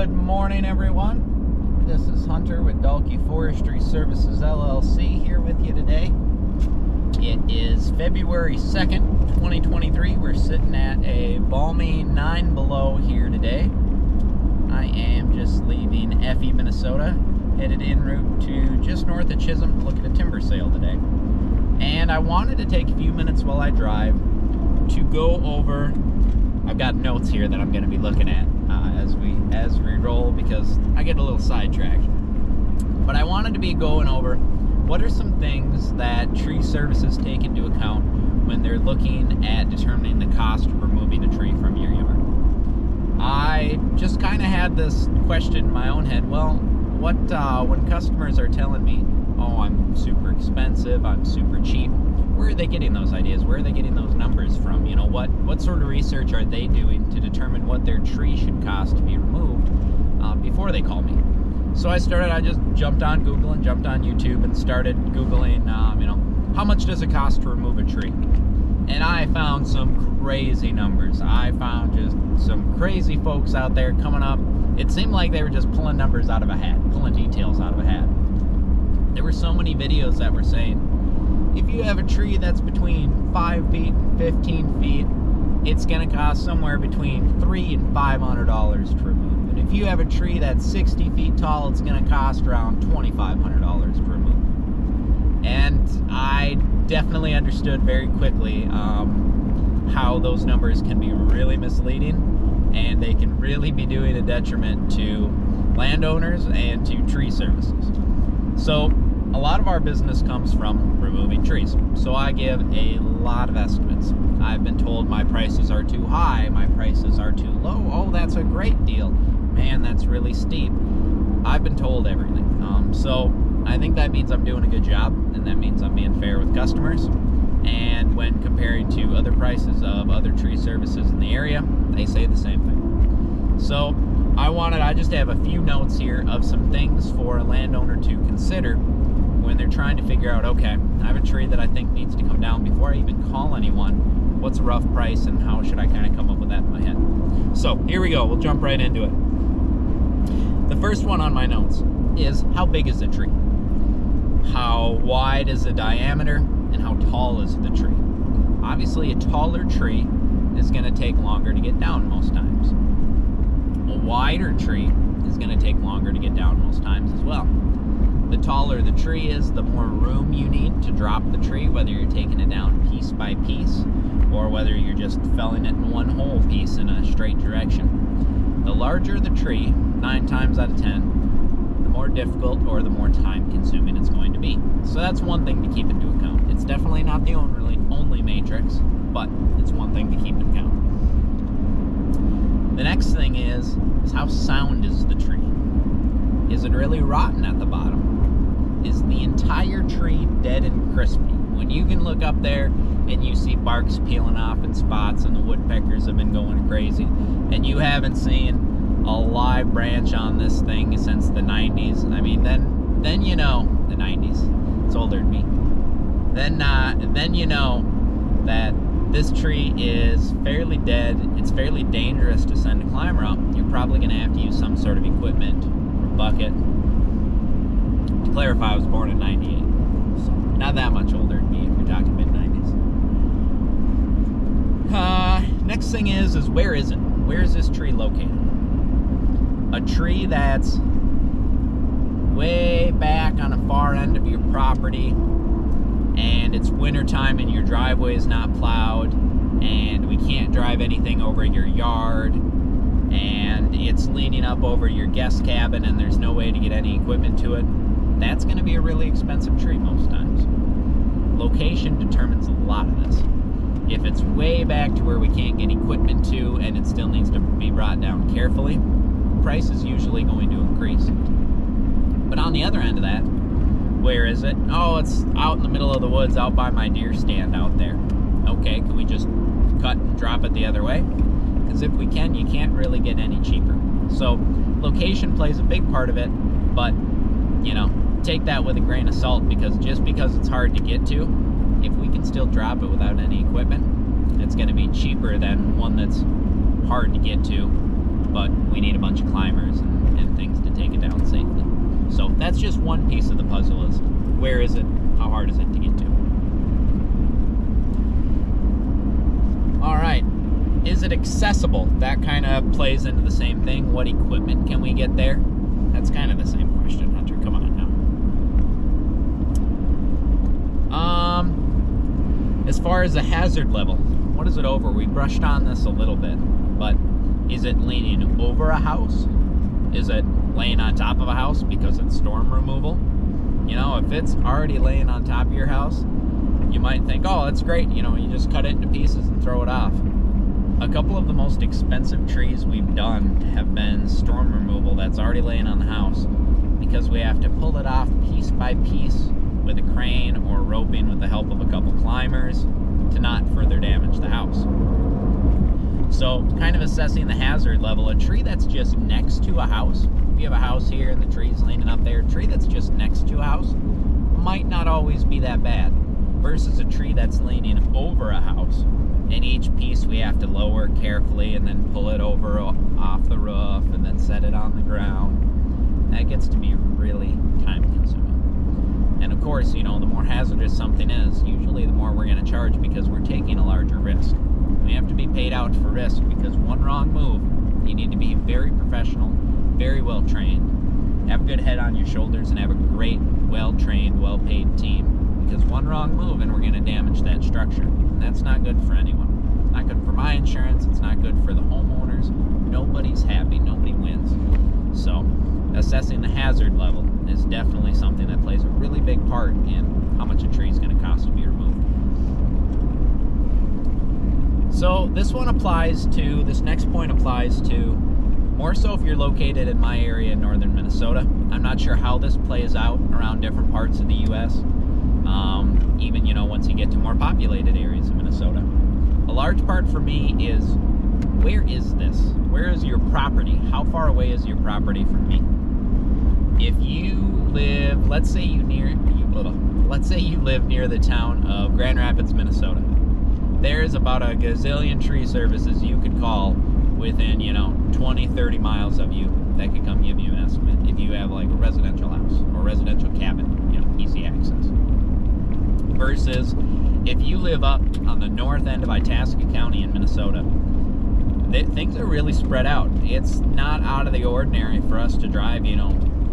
Good morning, everyone. This is Hunter with Dalkey Forestry Services LLC here with you today. It is February 2nd, 2023. We're sitting at a balmy 9 below here today. I am just leaving Effie, Minnesota, headed en route to just north of Chisholm to look at a timber sale today. And I wanted to take a few minutes while I drive to go over, I've got notes here that I'm going to be looking at as we roll because I get a little sidetracked. But I wanted to be going over what are some things that tree services take into account when they're looking at determining the cost of removing a tree from your yard. I just kind of had this question in my own head. Well, what when customers are telling me, oh, I'm super expensive, I'm super cheap, where are they getting those ideas? Where are they getting those numbers from? You know, what sort of research are they doing to determine what their tree should cost to be removed before they call me? So I just jumped on Google and jumped on YouTube and started Googling, how much does it cost to remove a tree? And I found some crazy numbers. I found just some crazy folks out there coming up. It seemed like they were just pulling numbers out of a hat, pulling details out of a hat. There were so many videos that were saying, if you have a tree that's between 5 feet and 15 feet, it's going to cost somewhere between $300 and $500 to remove. And if you have a tree that's 60 feet tall, it's going to cost around $2,500 to remove. And I definitely understood very quickly how those numbers can be really misleading, and they can really be doing a detriment to landowners and to tree services. So a lot of our business comes from removing trees. So I give a lot of estimates. I've been told my prices are too high, my prices are too low. Oh, that's a great deal. Man, that's really steep. I've been told everything. So I think that means I'm doing a good job, and that means I'm being fair with customers. And when comparing to other prices of other tree services in the area, they say the same thing. So I just have a few notes here of some things for a landowner to consider when they're trying to figure out, okay, I have a tree that I think needs to come down before I even call anyone. What's a rough price and how should I kind of come up with that in my head? So here we go. We'll jump right into it. The first one on my notes is, how big is the tree? How wide is the diameter? And how tall is the tree? Obviously, a taller tree is going to take longer to get down most times. A wider tree is going to take longer to get down most times as well. The taller the tree is, the more room you need to drop the tree, whether you're taking it down piece by piece or whether you're just felling it in one whole piece in a straight direction. The larger the tree, 9 times out of 10, the more difficult or the more time consuming it's going to be. So that's one thing to keep into account. It's definitely not the only matrix, but it's one thing to keep in account. The next thing is how sound is the tree? Is it really rotten at the bottom? Is the entire tree dead and crispy? When you can look up there and you see barks peeling off in spots and the woodpeckers have been going crazy and you haven't seen a live branch on this thing since the 90s, I mean, then you know, the 90s, it's older than me, then you know that this tree is fairly dead. It's fairly dangerous to send a climber up. You're probably going to have to use some sort of equipment or bucket. To clarify, I was born in 98, so not that much older than me if you're talking mid-90s. Next thing is where is it? Where is this tree located? A tree that's way back on the far end of your property, and it's wintertime and your driveway is not plowed, and we can't drive anything over your yard, and it's leaning up over your guest cabin and there's no way to get any equipment to it, that's going to be a really expensive tree most times. Location determines a lot of this. If it's way back to where we can't get equipment to and it still needs to be brought down carefully, price is usually going to increase. But on the other end of that, where is it? Oh, it's out in the middle of the woods, out by my deer stand out there. Okay, can we just cut and drop it the other way? Because if we can, you can't really get any cheaper. So location plays a big part of it, but you know, take that with a grain of salt, because just because it's hard to get to, if we can still drop it without any equipment, it's going to be cheaper than one that's hard to get to but we need a bunch of climbers and things to take it down safely. So that's just one piece of the puzzle, is where is it, how hard is it to get to? All right, is it accessible? That kind of plays into the same thing. What equipment can we get there? That's kind of the same question, Hunter. Come on now. As far as the hazard level, what is it over? We brushed on this a little bit, but is it leaning over a house? Is it laying on top of a house because it's storm removal? You know, if it's already laying on top of your house, you might think, oh, that's great. You know, you just cut it into pieces and throw it off. A couple of the most expensive trees we've done have been storm removal that's already laying on the house, because we have to pull it off piece by piece with a crane or roping with the help of a couple climbers to not further damage the house. So kind of assessing the hazard level, a tree that's just next to a house, if you have a house here and the tree's leaning up there, a tree that's just next to a house might not always be that bad, versus a tree that's leaning over a house. And each piece we have to lower carefully and then pull it over off the roof and then set it on the ground. That gets to be really time consuming. And of course, you know, the more hazardous something is, usually the more we're going to charge, because we're taking a larger risk. We have to be paid out for risk, because one wrong move, you need to be very professional, very well trained, have a good head on your shoulders, and have a great, well-trained, well-paid team. Because one wrong move and we're going to damage that structure. And that's not good for anyone. It's not good for my insurance. It's not good for the homeowners. Nobody's happy. Nobody wins. So assessing the hazard level is definitely something that plays a really big part in how much a tree is going to cost to be removed. So this next point applies to more so if you're located in my area in northern Minnesota. I'm not sure how this plays out around different parts of the U.S., even, you know, once you get to more populated areas of Minnesota. A large part for me is, where is this? Where is your property? How far away is your property from me? If you live, let's say you live near the town of Grand Rapids, Minnesota. There's about a gazillion tree services you could call within, 20, 30 miles of you that could come give you an estimate if you have like a residential house or residential cabin, easy access. Versus if you live up on the north end of Itasca County in Minnesota, things are really spread out. It's not out of the ordinary for us to drive,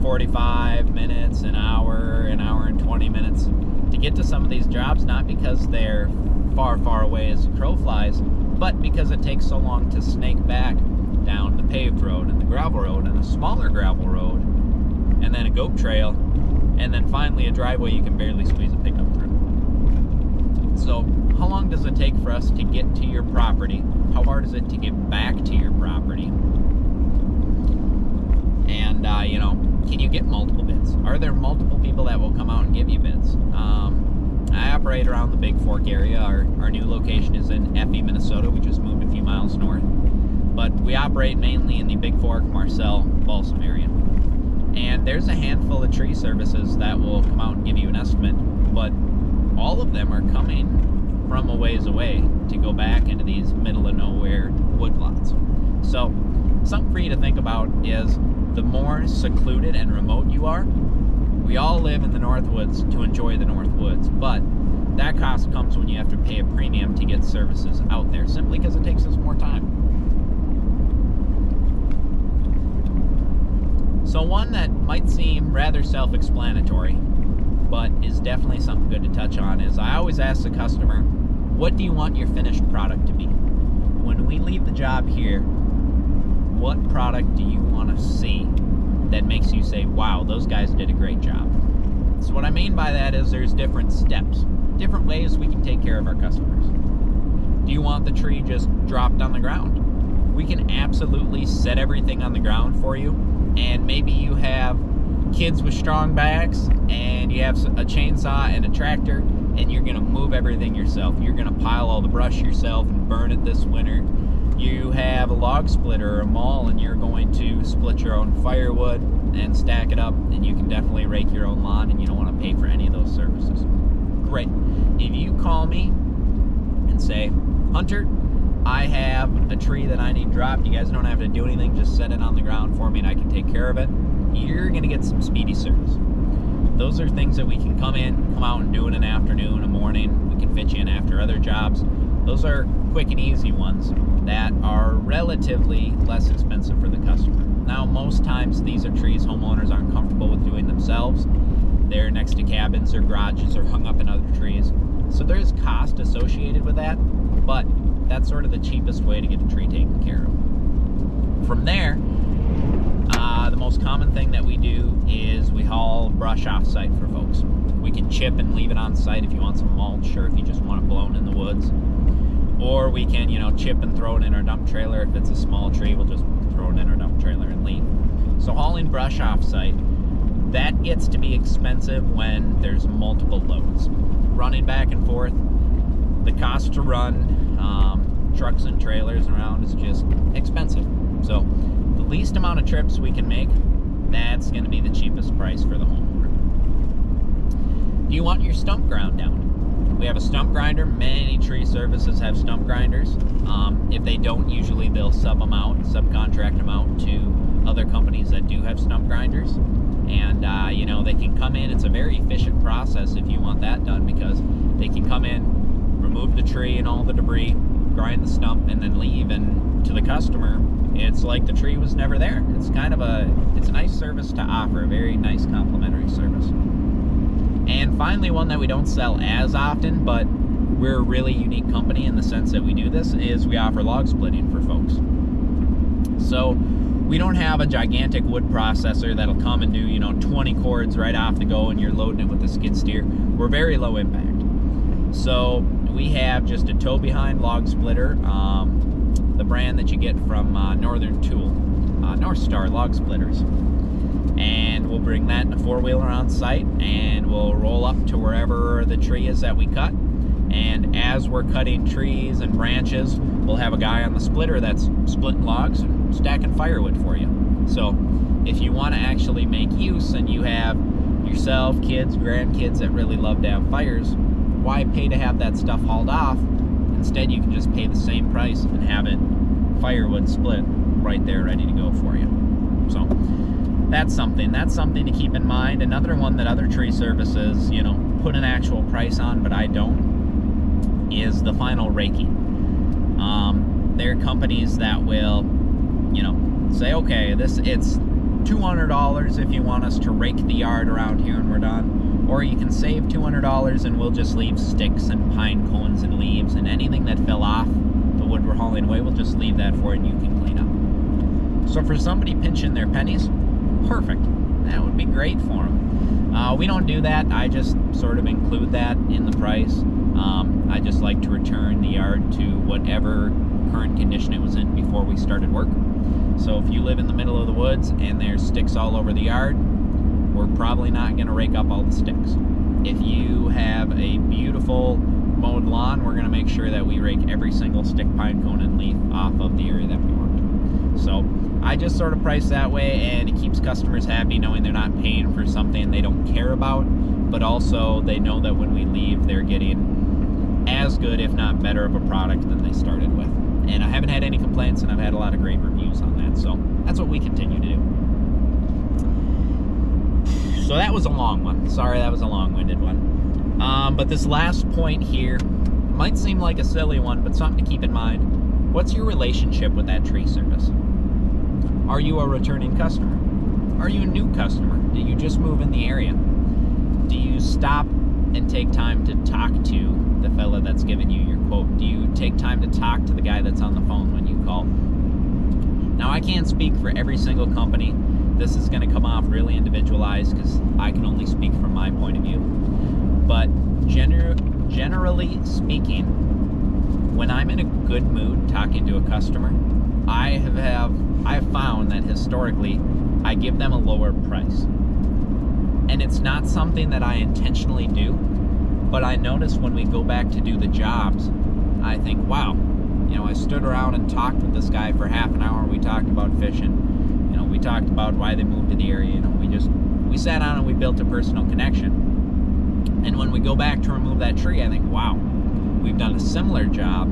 45 minutes, an hour and 20 minutes to get to some of these jobs, not because they're far, far away as the crow flies, but because it takes so long to snake back down the paved road and the gravel road and a smaller gravel road and then a goat trail and then finally a driveway you can barely squeeze a pickup through. So how long does it take for us to get to your property? How hard is it to get back to your property? And, can you get multiple bids? Are there multiple people that will come out and give you bids? I operate around the Big Fork area. Our new location is in Effie, Minnesota. We just moved a few miles north. But we operate mainly in the Big Fork, Marcel, Balsam area. And there's a handful of tree services that will come out and give you an estimate, but all of them are coming from a ways away to go back into these middle of nowhere woodlots. So something for you to think about is, the more secluded and remote you are, we all live in the North Woods to enjoy the North Woods, but that cost comes when you have to pay a premium to get services out there, simply because it takes us more time. So one that might seem rather self-explanatory, but is definitely something good to touch on, is I always ask the customer, what do you want your finished product to be? When we leave the job here, what product do you want to see that makes you say, wow, those guys did a great job? So what I mean by that is there's different steps, different ways we can take care of our customers. Do you want the tree just dropped on the ground? We can absolutely set everything on the ground for you, and maybe you have kids with strong backs and you have a chainsaw and a tractor and you're going to move everything yourself. You're going to pile all the brush yourself and burn it this winter. You have a log splitter or a maul and you're going to split your own firewood and stack it up, and you can definitely rake your own lawn and you don't want to pay for any of those services. Great. If you call me and say, Hunter, I have a tree that I need dropped, you guys don't have to do anything, just set it on the ground for me and I can take care of it, you're going to get some speedy service. Those are things that we can come out and do in an afternoon, a morning. We can fit you in after other jobs. Those are quick and easy ones that are relatively less expensive for the customer. Now, most times these are trees homeowners aren't comfortable with doing themselves. They're next to cabins or garages or hung up in other trees. So there's cost associated with that, but that's sort of the cheapest way to get a tree taken care of. From there, the most common thing that we do is we haul brush off site for folks. We can chip and leave it on site if you want some mulch or if you just want it blown in the woods. Or we can, chip and throw it in our dump trailer. If it's a small tree, we'll just throw it in our dump trailer and leave. So hauling brush off site, that gets to be expensive when there's multiple loads. Running back and forth, the cost to run trucks and trailers around is just expensive. So the least amount of trips we can make, that's going to be the cheapest price for the homeowner. Do you want your stump ground down? We have a stump grinder. Many tree services have stump grinders. If they don't, usually they'll subcontract them out to other companies that do have stump grinders. And, they can come in. It's a very efficient process if you want that done, because they can come in, remove the tree and all the debris, grind the stump, and then leave. And to the customer, it's like the tree was never there. It's it's a nice service to offer, a very nice complimentary service. And finally, one that we don't sell as often, but we're a really unique company in the sense that we do this, is we offer log splitting for folks. So we don't have a gigantic wood processor that'll come and do 20 cords right off the go and you're loading it with a skid steer. We're very low impact. So we have just a tow behind log splitter, the brand that you get from Northern Tool, North Star log splitters. And we'll bring that in a four-wheeler on site and we'll roll up to wherever the tree is that we cut. And as we're cutting trees and branches, we'll have a guy on the splitter that's splitting logs and stacking firewood for you. So if you want to actually make use and you have yourself, kids, grandkids that really love to have fires, why pay to have that stuff hauled off? Instead, you can just pay the same price and have it firewood split right there ready to go for you. So that's something to keep in mind. Another one that other tree services, put an actual price on, but I don't, is the final raking. There are companies that will, say, okay, it's $200 if you want us to rake the yard around here and we're done. Or you can save $200 and we'll just leave sticks and pine cones and leaves and anything that fell off the wood we're hauling away, we'll just leave that for you and you can clean up. So for somebody pinching their pennies, perfect. That would be great for them. We don't do that. I just sort of include that in the price. I just like to return the yard to whatever current condition it was in before we started work. So if you live in the middle of the woods and there's sticks all over the yard, we're probably not going to rake up all the sticks. If you have a beautiful mowed lawn, we're going to make sure that we rake every single stick, pine cone, and leaf off of the area that we worked. So I just sort of price that way, and it keeps customers happy knowing they're not paying for something they don't care about, but also they know that when we leave, they're getting as good, if not better, of a product than they started with. And I haven't had any complaints, and I've had a lot of great reviews on that. So that's what we continue to do. So that was a long one. Sorry, that was a long-winded one. But this last point here might seem like a silly one, but something to keep in mind. What's your relationship with that tree service? Are you a returning customer? Are you a new customer? Did you just move in the area? Do you stop and take time to talk to the fella that's giving you your quote? Do you take time to talk to the guy that's on the phone when you call? Now, I can't speak for every single company. This is going to come off really individualized because I can only speak from my point of view. But generally speaking, when I'm in a good mood talking to a customer, I have found that historically I give them a lower price. And it's not something that I intentionally do, but I notice when we go back to do the jobs, I think, wow, I stood around and talked with this guy for half an hour. We talked about fishing. We talked about why they moved to the area. We sat down and we built a personal connection. And when we go back to remove that tree, I think, wow, we've done a similar job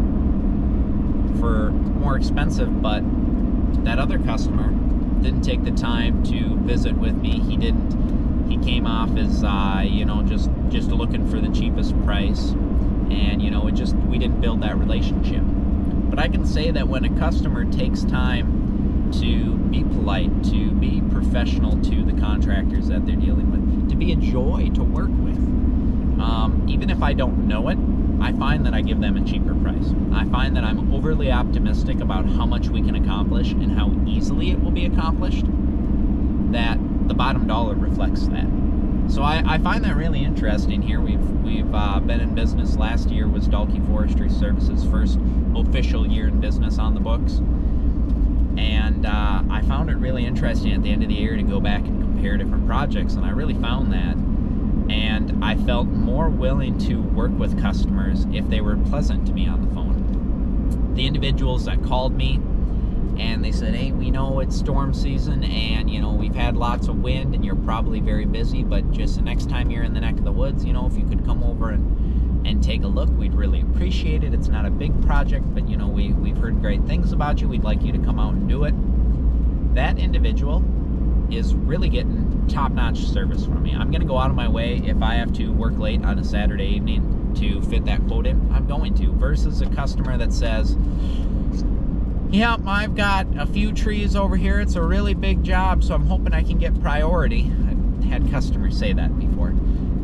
for more expensive, but that other customer didn't take the time to visit with me. He came off as just looking for the cheapest price, and we didn't build that relationship. But I can say that when a customer takes time to be polite, to be professional to the contractors that they're dealing with, to be a joy to work with, even if I don't know it, I find that I give them a cheaper price. I find that I'm overly optimistic about how much we can accomplish and how easily it will be accomplished, that the bottom dollar reflects that. So I find that really interesting here. We've been in business. Last year was Dalkey Forestry Services' first official year in business on the books. And I found it really interesting at the end of the year to go back and compare different projects, and I really found that. And I felt more willing to work with customers if they were pleasant to me on the phone. The individuals that called me and they said, hey, we know it's storm season and, we've had lots of wind and you're probably very busy, but just the next time you're in the neck of the woods, if you could come over and take a look, we'd really appreciate it. It's not a big project, but, we've heard great things about you. We'd like you to come out and do it. That individual is really getting top-notch service from me. I'm going to go out of my way if I have to work late on a Saturday evening to fit that quote in. I'm going to, versus a customer that says, yeah, I've got a few trees over here. It's a really big job, so I'm hoping I can get priority. I've had customers say that before.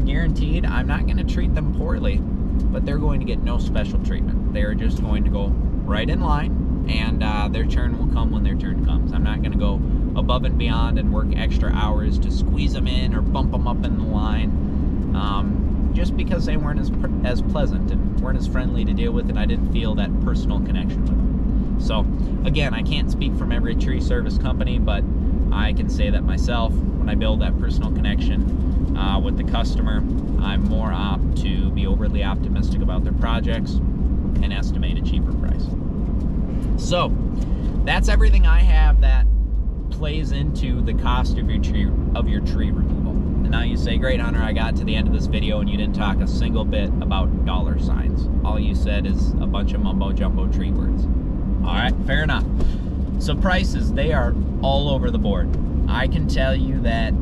Guaranteed, I'm not going to treat them poorly, but they're going to get no special treatment. They're just going to go right in line, and their turn will come when their turn comes. I'm not going to go above and beyond and work extra hours to squeeze them in or bump them up in the line, just because they weren't as pleasant and weren't as friendly to deal with, and I didn't feel that personal connection with them. So, again, I can't speak from every tree service company, but I can say that myself, when I build that personal connection with the customer, I'm more apt to be overly optimistic about their projects and estimate a cheaper price. So, that's everything I have that plays into the cost of your tree removal. And now you say, great, Hunter, I got to the end of this video and you didn't talk a single bit about dollar signs. All you said is a bunch of mumbo-jumbo tree words. All right, fair enough. So prices, they are all over the board. I can tell you that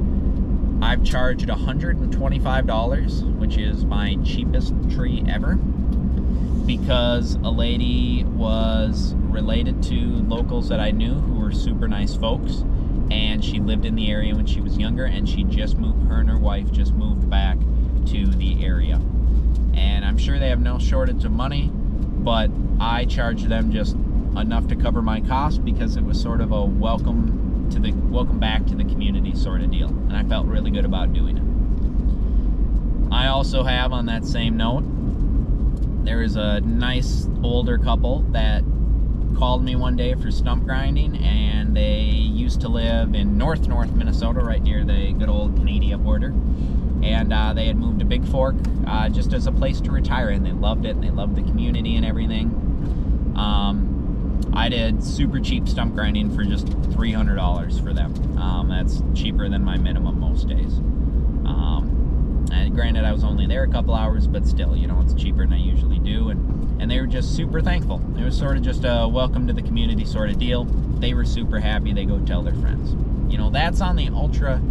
I've charged $125, which is my cheapest tree ever, because a lady was related to locals that I knew who were super nice folks, and she lived in the area when she was younger, and she just moved, her and her wife just moved back to the area. And I'm sure they have no shortage of money, but I charged them just enough to cover my costs because it was sort of a welcome back to the community sort of deal, and I felt really good about doing it. I also have, on that same note, there is a nice older couple that called me one day for stump grinding, and they used to live in north Minnesota, right near the good old Canada border, and they had moved to Big Fork just as a place to retire, and they loved it, and they loved the community and everything. I did super cheap stump grinding for just $300 for them. That's cheaper than my minimum most days. And granted, I was only there a couple hours, but still, it's cheaper than I usually do. And they were just super thankful. It was sort of just a welcome to the community sort of deal. They were super happy. They go tell their friends. That's on the ultra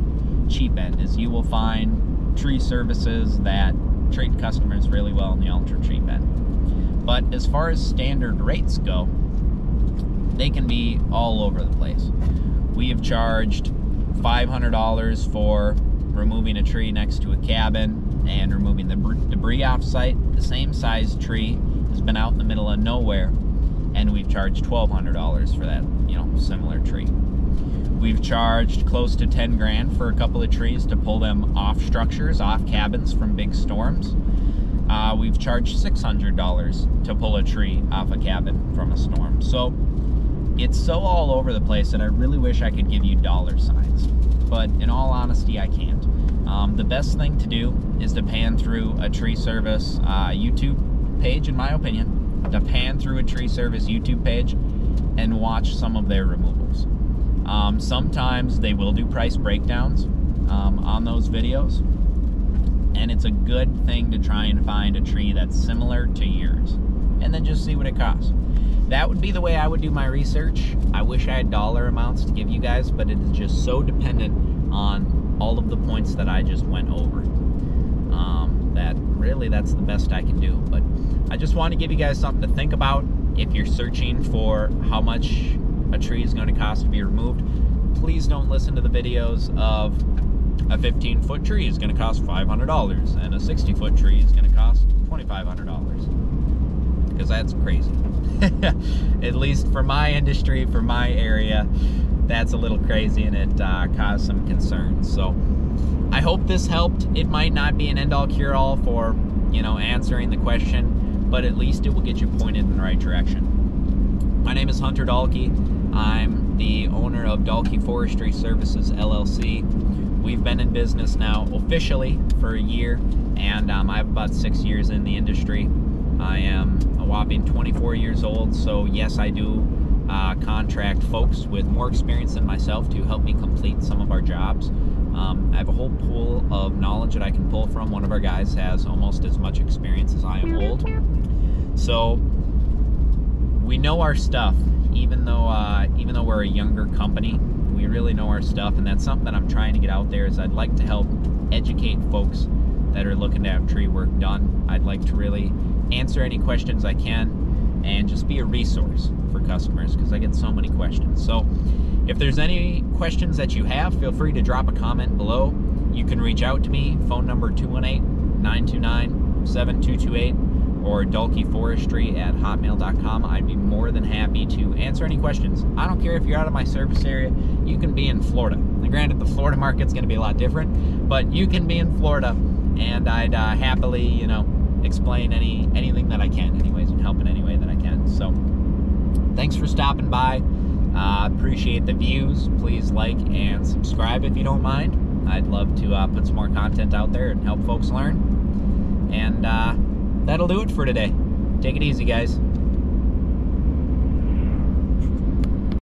cheap end, is you will find tree services that treat customers really well in the ultra cheap end. But as far as standard rates go, they can be all over the place. We have charged $500 for removing a tree next to a cabin and removing the debris off site. The same size tree has been out in the middle of nowhere, and we've charged $1,200 for that, similar tree. We've charged close to 10 grand for a couple of trees to pull them off structures, off cabins from big storms. We've charged $600 to pull a tree off a cabin from a storm. So it's so all over the place that I really wish I could give you dollar signs, but in all honesty, I can't. The best thing to do is to pan through a tree service YouTube page, in my opinion, to pan through a tree service YouTube page and watch some of their removals. Sometimes they will do price breakdowns on those videos, and it's a good thing to try and find a tree that's similar to yours, and then just see what it costs. that would be the way I would do my research. I wish I had dollar amounts to give you guys, but it is just so dependent on all of the points that I just went over. That really, that's the best I can do. But I just want to give you guys something to think about. If you're searching for how much a tree is going to cost to be removed, please don't listen to the videos of a 15-foot tree is going to cost $500 and a 60-foot tree is going to cost $2,500, because that's crazy. At least for my industry, for my area, that's a little crazy, and it caused some concerns. So I hope this helped. It might not be an end-all cure-all for, you know, answering the question, but at least it will get you pointed in the right direction. My name is Hunter Dahlke. I'm the owner of Dahlke Forestry Services, LLC. We've been in business now officially for a year, and I have about 6 years in the industry. I am a whopping 24 years old, so yes, I do contract folks with more experience than myself to help me complete some of our jobs. I have a whole pool of knowledge that I can pull from. One of our guys has almost as much experience as I am old. So we know our stuff, even though we're a younger company. We really know our stuff, and that's something that I'm trying to get out there. Is I'd like to help educate folks that are looking to have tree work done. I'd like to really answer any questions I can and just be a resource for customers, because I get so many questions. So if there's any questions that you have, feel free to drop a comment below. You can reach out to me, phone number 218-929-7228, or dahlkeforestry@hotmail.com. I'd be more than happy to answer any questions. I don't care if you're out of my service area. You can be in Florida. Now, granted, the Florida market's going to be a lot different, but you can be in Florida, and I'd happily, you know, explain anything that I can, anyways, and help in any way that I can. So thanks for stopping by. Appreciate the views. Please like and subscribe if you don't mind. I'd love to put some more content out there and help folks learn. And that'll do it for today. Take it easy, guys.